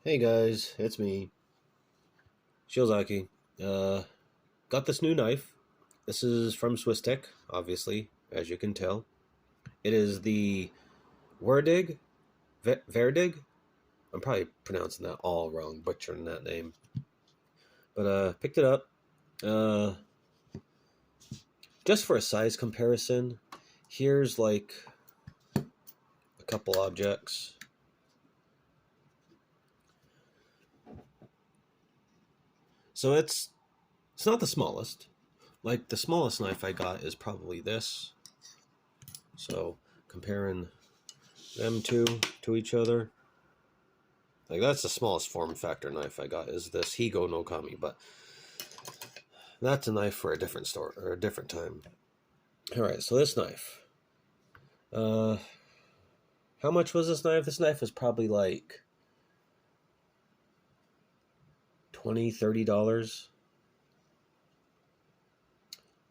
Hey guys, it's me, Shiozaki. Got this new knife. This is from Swiss Tech, obviously, as you can tell. It is the Würdig, Verdig. I'm probably pronouncing that all wrong, butchering that name. But picked it up. Uh, just for a size comparison, here's like a couple objects. So it's not the smallest. Like the smallest knife I got is probably this. So comparing them two to each other. Like that's the smallest form factor knife I got is this Higo no Kami, but that's a knife for a different store or a different time. All right, so this knife. Uh, how much was this knife? This knife was probably like $20-$30.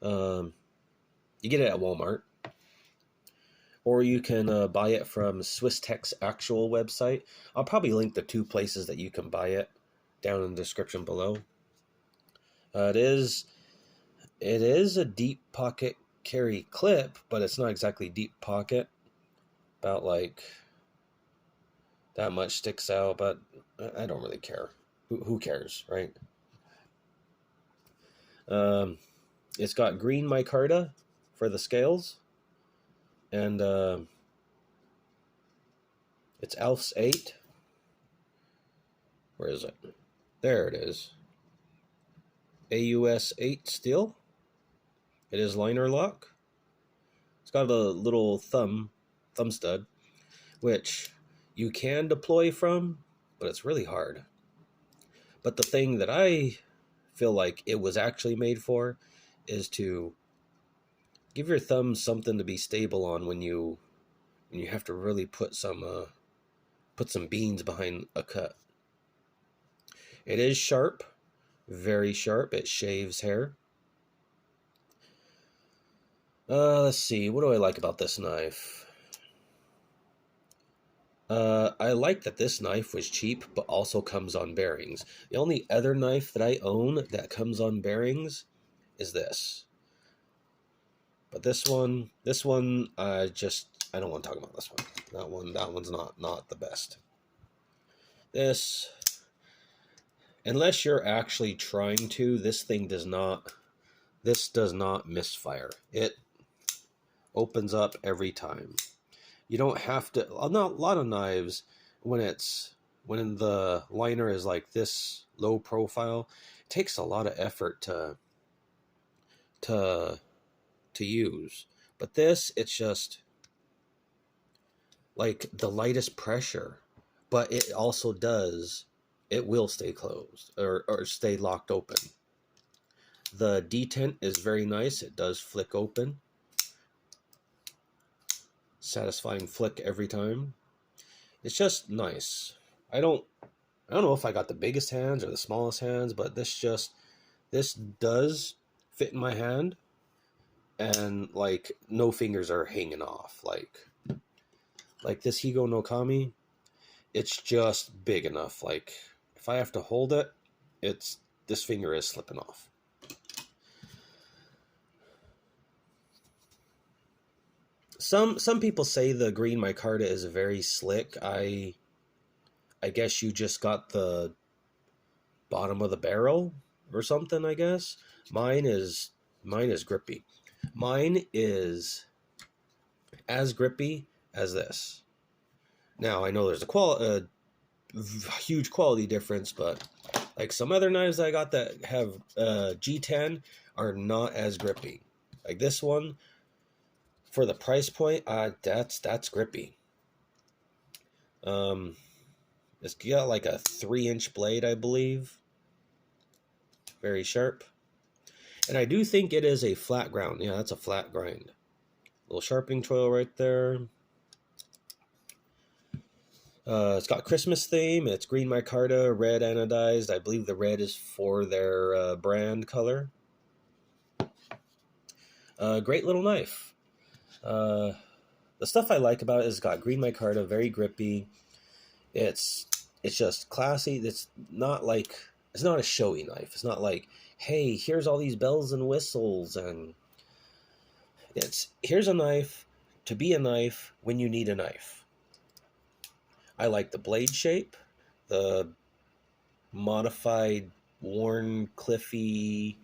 You get it at Walmart, or you can buy it from Swiss Tech's actual website. I'll probably link the two places that you can buy it down in the description below. It is a deep pocket carry clip, but it's not exactly deep pocket. About like that much sticks out, but I don't really care. Who cares, right? It's got green micarta for the scales, and it's ALF's 8. Where is it? There it is. AUS 8 steel. It is liner lock. It's got a little thumb stud, which you can deploy from, but it's really hard. But the thing that I feel like it was actually made for is to give your thumb something to be stable on when you have to really put some beans behind a cut. It is sharp, very sharp. It shaves hair. Let's see. What do I like about this knife? I like that this knife was cheap, but also comes on bearings. The only other knife that I own that comes on bearings is this. But this one, I don't want to talk about this one. That one's not the best. This, unless you're actually trying to, this does not misfire. It opens up every time. You don't have to. Not a lot of knives when the liner is like this low profile. It takes a lot of effort to use. But this, it's just like the lightest pressure, but it also it will stay closed or stay locked open. The detent is very nice. It does flick open. Satisfying flick every time. It's just nice. I don't know if I got the biggest hands or the smallest hands, but this does fit in my hand, and like no fingers are hanging off. Like this Higo no Kami, it's just big enough. Like if I have to hold it, this finger is slipping off. Some people say the green micarta is very slick. I guess you just got the bottom of the barrel or something, I guess. Mine is grippy. Mine is as grippy as this. Now, I know there's a huge quality difference, but like some other knives I got that have G10 are not as grippy. Like this one, for the price point, that's grippy. It's got like a 3-inch blade, I believe. Very sharp. And I do think it is a flat ground. Yeah, that's a flat grind. Little sharpening tool right there. It's got Christmas theme. It's green micarta, red anodized. I believe the red is for their brand color. Great little knife. The stuff I like about it is it's got green micarta, very grippy. It's It's just classy. It's not like, it's not a showy knife. It's not like, hey, here's all these bells and whistles, and it's, here's a knife to be a knife when you need a knife. I like the blade shape, the modified, worn, cliffy,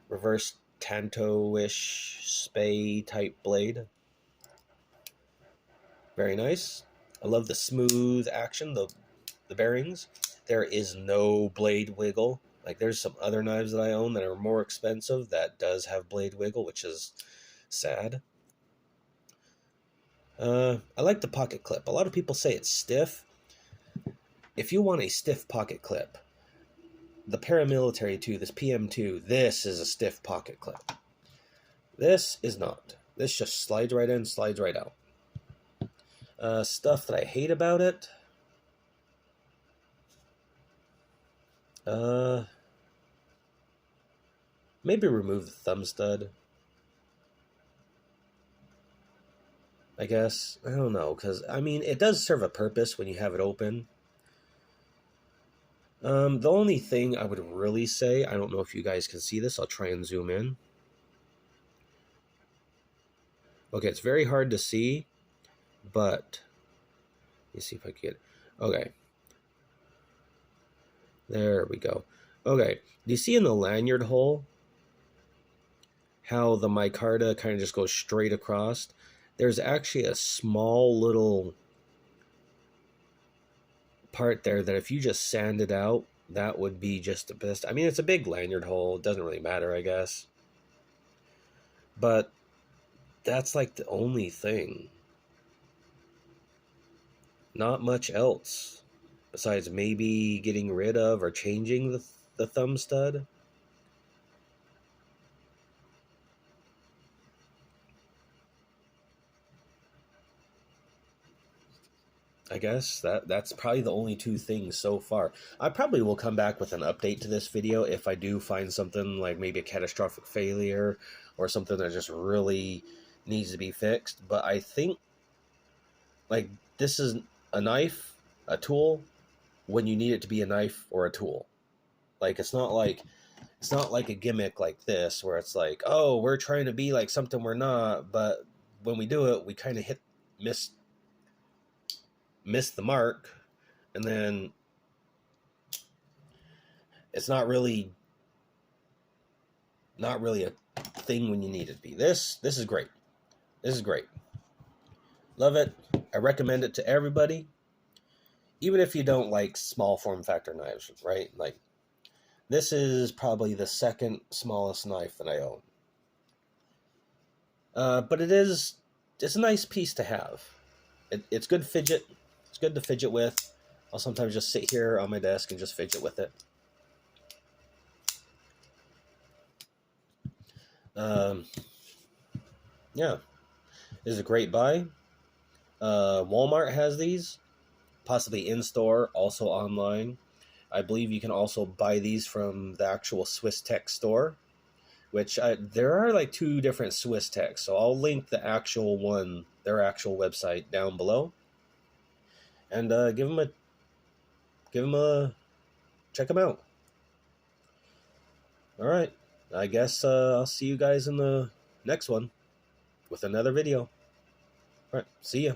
reverse tanto-ish spay type blade. Very nice. I love the smooth action, the bearings. There is no blade wiggle. Like, there's some other knives that I own that are more expensive that does have blade wiggle, which is sad. I like the pocket clip. A lot of people say it's stiff. If you want a stiff pocket clip, the Paramilitary 2, this PM2, this is a stiff pocket clip. This is not. This just slides right in, slides right out. Stuff that I hate about it. Maybe remove the thumb stud. I guess. I don't know, because, I mean, it does serve a purpose when you have it open. The only thing I would really say, I don't know if you guys can see this, I'll try and zoom in. Okay, it's very hard to see, but let me see if I can get, okay. There we go. Okay, do you see in the lanyard hole how the micarta kind of just goes straight across? There's actually a small little part there that if you just sand it out, that would be just the best. I mean, it's a big lanyard hole. It doesn't really matter, I guess. But that's like the only thing. Not much else. Besides maybe getting rid of or changing the thumb stud. I guess that's probably the only two things so far. I probably will come back with an update to this video if I do find something like maybe a catastrophic failure or something that just really needs to be fixed. But I think, like, this is a knife, a tool, when you need it to be a knife or a tool. Like, it's not like a gimmick like this where it's like, oh, we're trying to be like something we're not, but when we do it, we kind of miss the mark, and then it's not really a thing when you need it to be. This is great. This is great. Love it. I recommend it to everybody, even if you don't like small form factor knives, right? Like, this is probably the second smallest knife that I own. But it's a nice piece to have. It's good fidget. It's good to fidget with. I'll sometimes just sit here on my desk and just fidget with it. Yeah, this is a great buy. Walmart has these, possibly in store, also online. I believe you can also buy these from the actual Swiss Tech store, which there are like two different Swiss Techs, so I'll link the actual one, their actual website, down below, and give them a check them out. All right, I guess I'll see you guys in the next one with another video. All right, see ya.